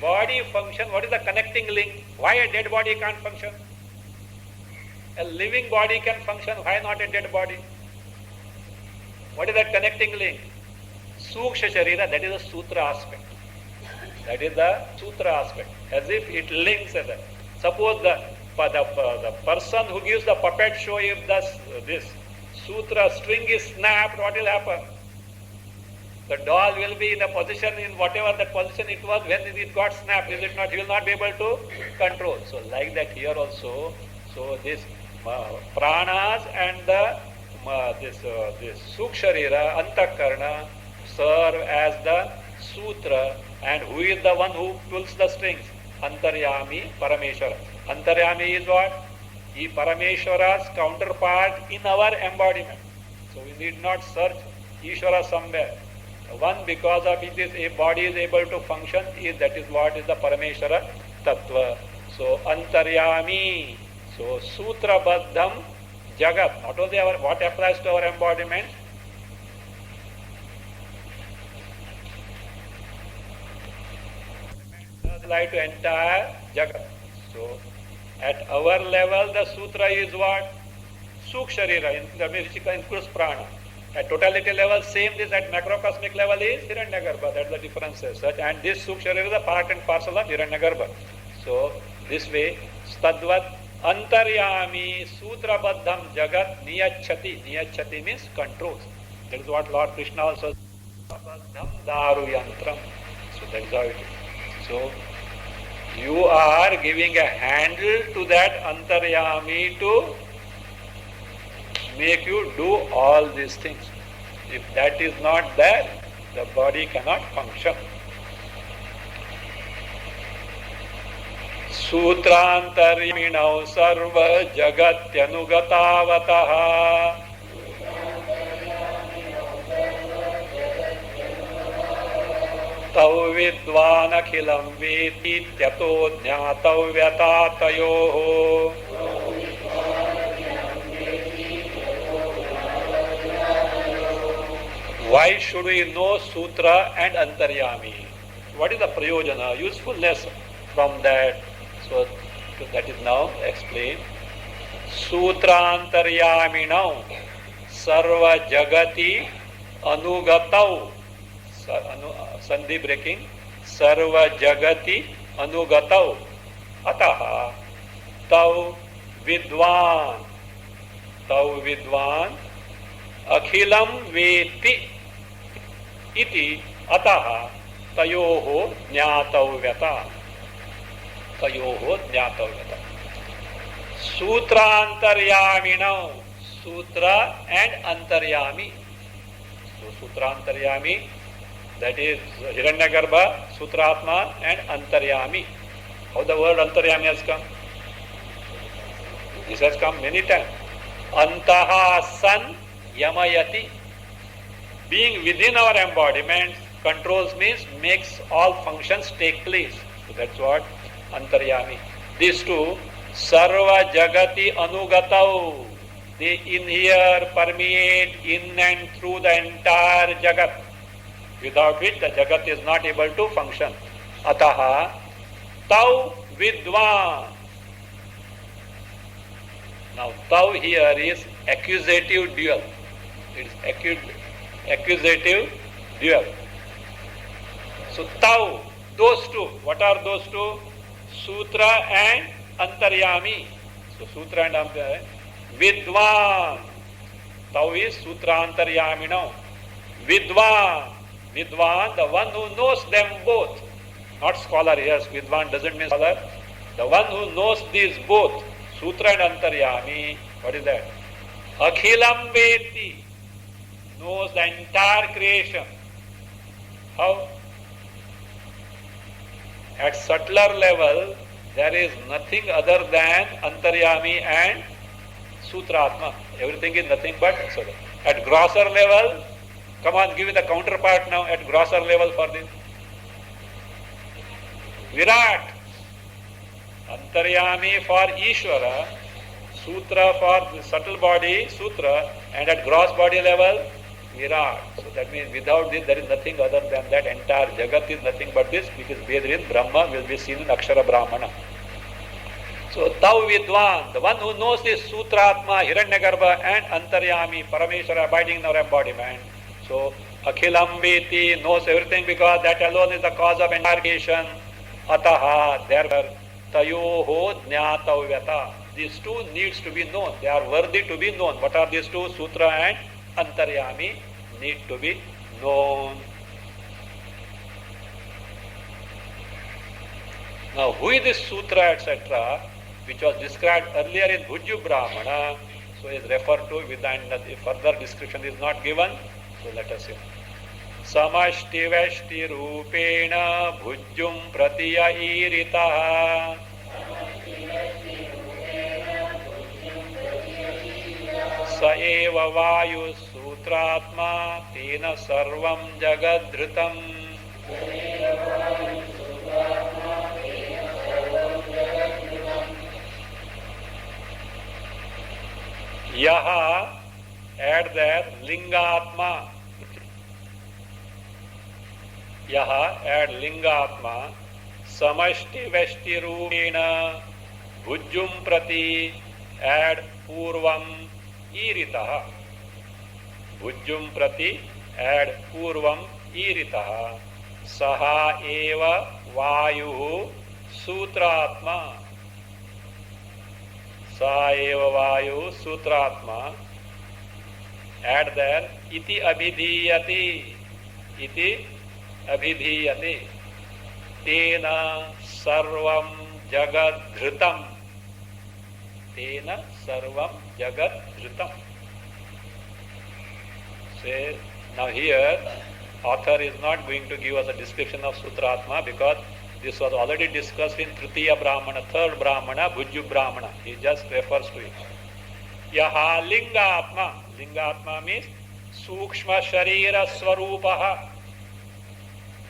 body function, what is the connecting link? Why a dead body can't function? A living body can function, why not a dead body? What is that connecting link? Suksha Sharira, that is the Sutra aspect. That is the Sutra aspect. As if it links as that. Suppose the person who gives the puppet show, if this Sutra string is snapped, what will happen? The doll will be in a position, in whatever that position it was when it got snapped, is it not? He will not be able to control. So like that here also, so this pranas and this Suksharira, Antakarna serve as the Sutra, and who is the one who pulls the strings? Antaryami, Parameshwara. Antaryami is what? He Parameshwara's counterpart in our embodiment. So we need not search Ishvara somewhere. One, because of which this body is able to function, that is what is the Parameshwara Tattva. So Antaryami. So Sutra Baddham Jagat, not only what applies to our embodiment, apply to entire Jagat. So at our level the Sutra is what? Sukh Sharira, which includes Prana. At totality level, same this at macrocosmic level is Hiranyagarbha. That's the difference as such. And this Sukh Sharira is a part and parcel of Hiranyagarbha. So this way, Stadvat Antaryami Sutra Baddham Jagat Niyachati. Niyachati means controls. That is what Lord Krishna also says. Baddham Daru Yantram. So that is how it is. So you are giving a handle to that Antaryami to make you do all these things. If that is not there, the body cannot function. Sutrantaryaminau sarva jagatyanugatavatah tau vidvan akhilam veti tyato jnatau vyatatayoho. Why should we know Sutra and Antaryami? What is the prayojana, usefulness from that? So that is now explained. Sutrantaryaminau sarva jagati anugatau. Sandhi breaking. Sarva jagati anugatau. Ataha tau vidvan. Tau vidvan akhilam veti. Iti ataha tayoho jnatavyata. Tayoho jnatavyata. Sutrantaryaminau. Sutra and Antaryami. So Sutrantaryami, that is Hiranyagarbha, Sutratma and Antaryami. How the word Antaryami has come? This has come many times. Antaha san yamayati. Being within our embodiment, controls means makes all functions take place. So that's what Antaryami. These two, Sarva Jagati Anugatau. They inhere, permeate in and through the entire Jagat, without which the Jagat is not able to function. Ataha Tau Vidvan. Now Tau here is accusative dual. It is accusative dual. So Tau, those two. What are those two? Sutra and Antaryami. So Sutra and Antaryami. Vidvan. Tau is Sutra Antaryami now. Vidvan. Vidvan, the one who knows them both. Not scholar, yes, Vidvan doesn't mean scholar. The one who knows these both, Sutra and Antaryami. What is that? Akhilam Veti. Knows the entire creation. How? At subtler level, there is nothing other than Antaryami and Sutratma. Everything is nothing but Sutra. At grosser level, come on, give me the counterpart now at grosser level for this. Virat. Antaryami for Ishvara, Sutra for the subtle body, Sutra, and at gross body level, Virat. So that means without this there is nothing other than that. Entire Jagat is nothing but this, because bathed in Brahma will be seen in Akshara Brahmana. So Tau Vidvan, the one who knows this Sutratma, Hiranyagarbha and Antaryami, Parameshwara abiding in our embodiment. So Akhilam Veti, knows everything because that alone is the cause of entire creation. Ataha, therefore, Tayoho Jnatavyata. These two needs to be known. They are worthy to be known. What are these two? Sutra and Antaryami need to be known. Now, who is this Sutra, etc., which was described earlier in Bhujyu Brahmana, so is referred to with and further description is not given. So let us see. Samashti Vashti Rupena Bhujyum Pratiya Iritaha Sa eva Vayu Sutratma Tena Sarvam Jagadhritam. Yaha, add there Lingatma. Yaha, add Lingatma. Samashti Veshti Rupena Bhujjum Prati, add Purvam Iritaha. Bhujjum Prati, add Purvam Iritaha. Saha Eva Vayu Sutratma. Sa eva Vayu Sutratma. Add there Iti Abhidhiyati. Iti Abhidhiyati. Tena Sarvam Jagat Dhritam. Tena Sarvam Jagat Dhritam. Say, now here, author is not going to give us a description of Sutratma because this was already discussed in Tritiya Brahmana, third Brahmana, Bhujju Brahmana. He just refers to it. Yaha Lingatma. Lingatma means Sukshma Sharira Swarupaha.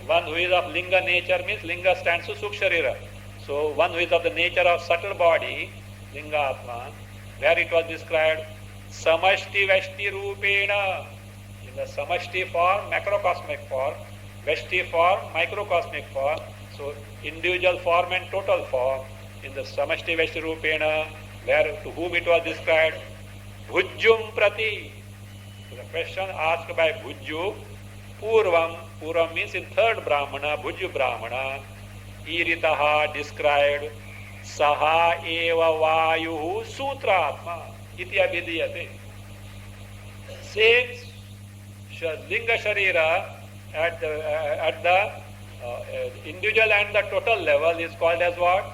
One who is of Linga nature means Linga stands for Suksharira. So one who is of the nature of subtle body, Lingatma, where it was described Samashti Veshti Rupena. In the Samashti form, macrocosmic form, Veshti form, microcosmic form. So individual form and total form. In the Samashti Veshti Rupena, where to whom it was described, Bhujjum Prati. So the question asked by Bhujju, Purvam, Purvam means in third Brahmana, Bhujju Brahmana, Iritaha described, Saha eva Vayuhu Sutratma, Iti Abhidhiyate. Same Linga Sharira at the individual and the total level is called as what?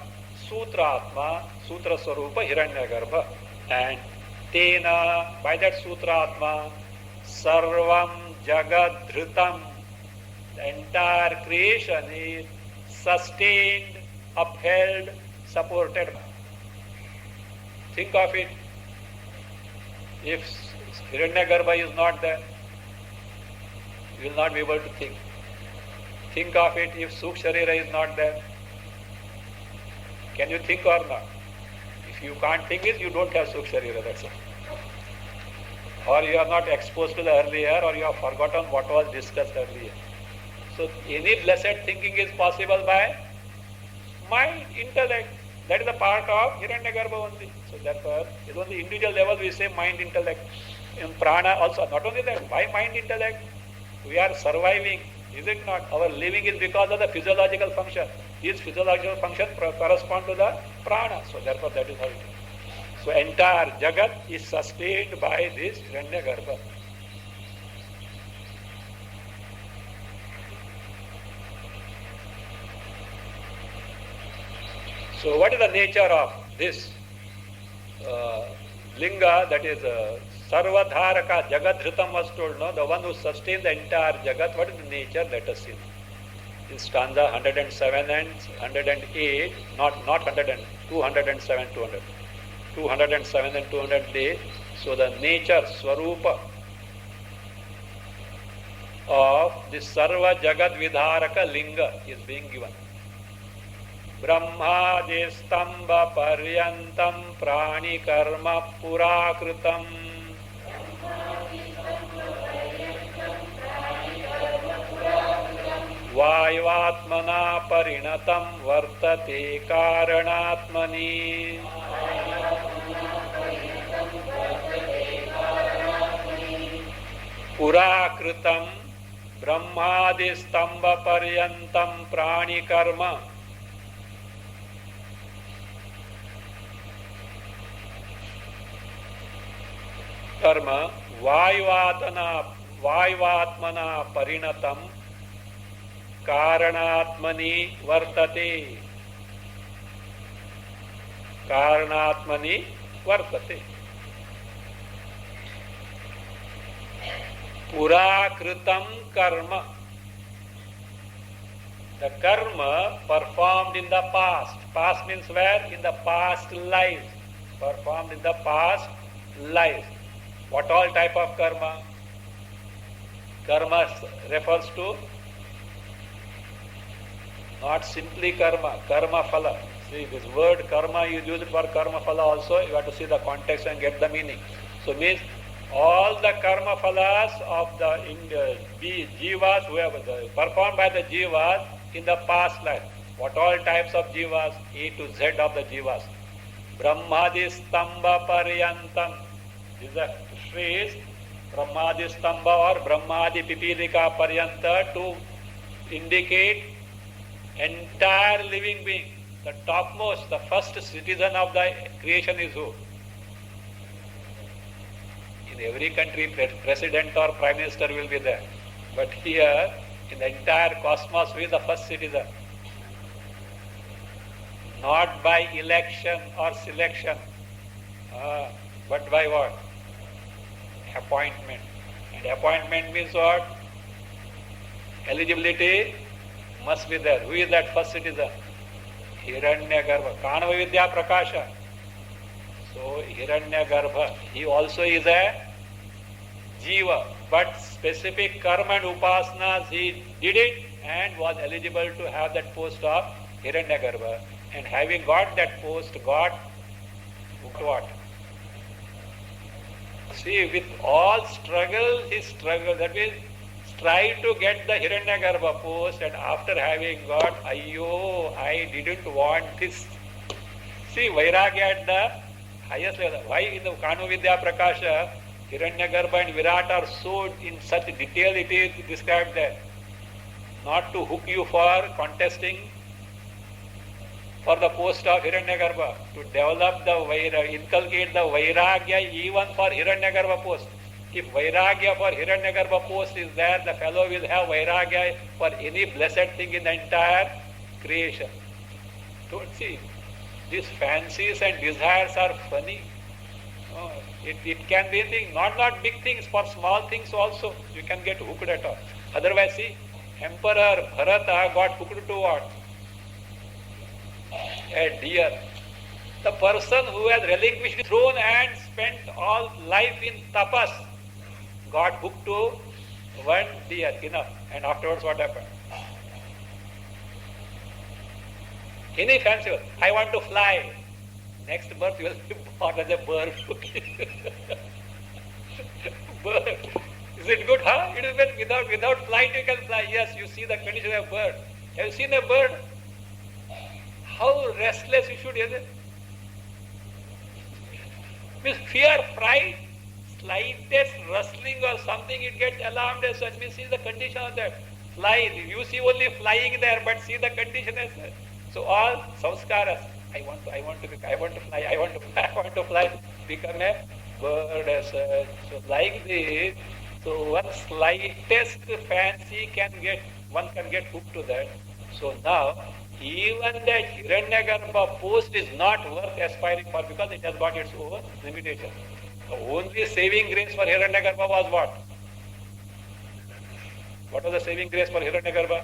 Sutratma, Sutra Swarupa Hiranyagarbha. And Tena, by that Sutratma, Sarvam Jagat Dhritam, the entire creation is sustained, upheld, supported. Think of it. If Hiranyagarbha is not there, you will not be able to think. Think of it if Suksharira is not there. Can you think or not? If you can't think it, you don't have Suksharira, that's all. Or you are not exposed to the earlier, or you have forgotten what was discussed earlier. So any blessed thinking is possible by mind, intellect. That is a part of Hiranyagarbha only. So therefore, it's on the individual level we say mind, intellect. In prana also, not only that, by mind, intellect, we are surviving, is it not? Our living is because of the physiological function. These physiological functions correspond to the prana. So therefore that is how it is. So entire Jagat is sustained by this Hiranyagarbha. So what is the nature of this Linga, that is Sarvadharaka, Jagat Dhritam was told, no? The one who sustains the entire Jagat, what is the nature? Let us see. In stanza 107 and 108, not 100 207, 200. 207 and 208. So the nature, Swarupa of the Sarva Jagat Vidharaka Linga is being given. Brahmadi Stamba Paryantam Prani Karma Purakritam Vayvatmana Parinatam Vartate Karanatmani. Purakritam Brahmadi Stamba Paryantam Prani Karma. Karma Vayvatmana Parinatam Karanatmani Vartate. Karanatmani Vartate. Purakritam karma. The karma performed in the past. Past means where? In the past life. Performed in the past life. What all type of karma? Karma refers to not simply karma, karma phala. See, this word karma, you use it for karma phala also, you have to see the context and get the meaning. So means all the karma phalas of the jivas who have performed by the jivas in the past life. What all types of jivas? A to Z of the jivas. Brahmadi stamba paryantam. This is the phrase Brahmadi stamba or Brahmadi pipilika paryanta to indicate entire living being. The topmost, the first citizen of the creation is who? In every country, president or prime minister will be there. But here, in the entire cosmos, who is the first citizen? Not by election or selection, but by what? Appointment. And appointment means what? Eligibility must be there. Who is that first citizen? Hiranyagarbha. Kanava Vidya Prakasha. So Hiranyagarbha, he also is a jiva, but specific karma and upasanas he did it and was eligible to have that post of Hiranyagarbha. And having got that post, got what? See, with all struggle, he struggled. That means, tried to get the Hiranyagarbha post, and after having got, ayyo, I didn't want this. See, Vairagya at the highest level. Why in the Kanu Vidya Prakasha, Hiranyagarbha and Virat are so in such detail it is described there. Not to hook you for contesting for the post of Hiranyagarbha, to develop the inculcate the Vairagya even for Hiranyagarbha post. If Vairagya for Hiranyagarbha post is there, the fellow will have Vairagya for any blessed thing in the entire creation. Don't see, these fancies and desires are funny. It can be anything, not big things, for small things also you can get hooked at all. Otherwise, see, Emperor Bharata got hooked to what? A deer. The person who has relinquished the throne and spent all life in tapas got hooked to one deer, enough. And afterwards what happened? Any fancy, I want to fly. Next birth you will be born as a bird. Bird. Is it good? Huh? It is when without flight you can fly. Yes, you see the condition of a bird. Have you seen a bird? How restless you should be. Means fear, fright, slightest rustling or something, it gets alarmed as such. Means see the condition of that. Fly. You see only flying there, but see the condition as such. So all samskaras. I want to fly, become a bird as such. So like this, so one slightest fancy one can get hooked to that. So now, even that Hiranyagarbha post is not worth aspiring for because it has got its own limitation. The only saving grace for Hiranyagarbha was what? What was the saving grace for Hiranyagarbha?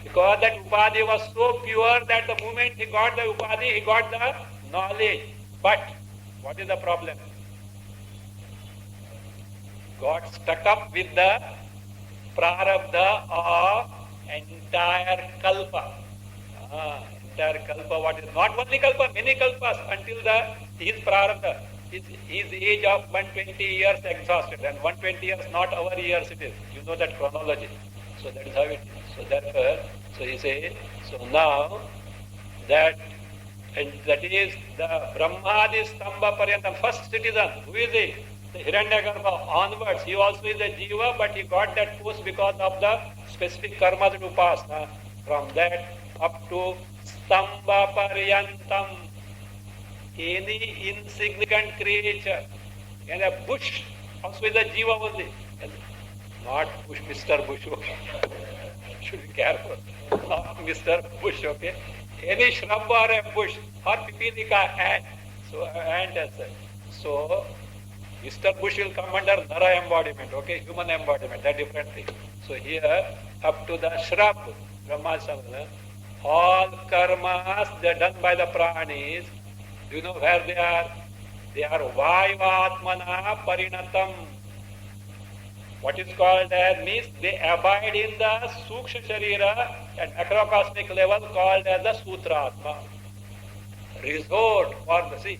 Because that upadhi was so pure that the moment he got the upadhi, he got the knowledge. But what is the problem? Got stuck up with the prarabdha of entire kalpa. Entire kalpa, what is not only kalpa, many kalpas until his prarabdha, his age of 120 years exhausted. And 120 years, not our years it is. You know that chronology. So that is how it is. So therefore, so he says, so now that is the Brahmadi Stamba Paryantam, first citizen, who is he? The Hiranyagarbha onwards, he also is a jiva, but he got that post because of the specific karmas and upasana. From that up to Stamba Paryantam, any insignificant creature, and a bush, also is a jiva only. Not Bush, Mr. Bush, okay. Should be careful. Not Mr. Bush, okay. Any shrub or a bush, or pipilika ant. So, ant as such. So, Mr. Bush will come under Nara embodiment, okay, human embodiment, that different thing. So here, up to the shrub, Brahmasana, all karmas, they are done by the pranis. Do you know where they are? They are Vaivatmana Parinatam. What is called as means they abide in the Suksha Sharira at macrocosmic level called as the Sutratma. Resort for the sea.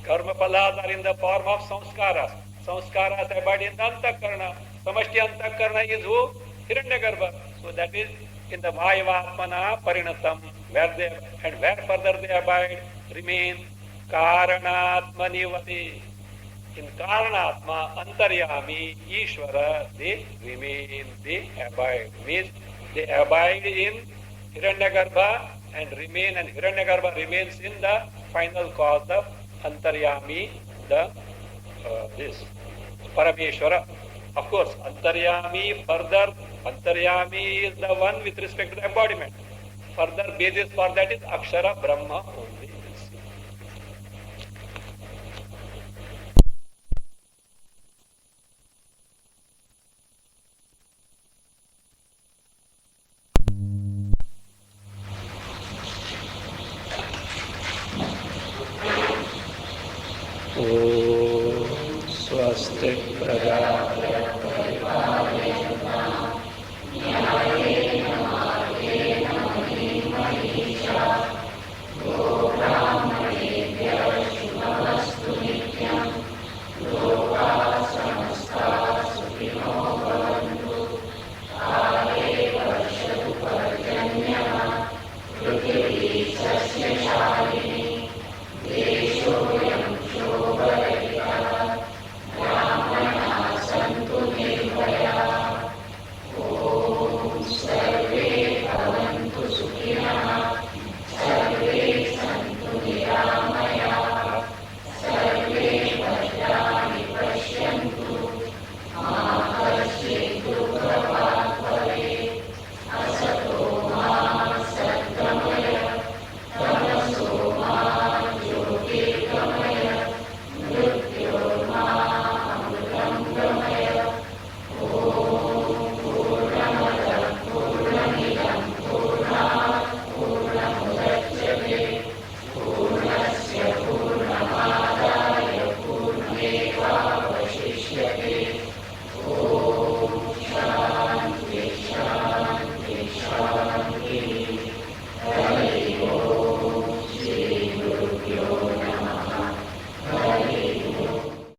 Karma phalas are in the form of samskaras. Samskaras abide in the antakarna. Samashti antakarna is who? Hiranyagarbha. So that is in the Vayavatmana Parinatam, where further they abide, remain Karanatmanivati. In Karanatma, Antaryami, Ishvara, they remain, they abide. Means they abide in Hiranyagarbha and remain, and Hiranyagarbha remains in the final cause of Antaryami, this Parameshwara. Of course, Antaryami further, Antaryami is the one with respect to the embodiment. Further basis for that is Akshara Brahma only. Swastik Prajapati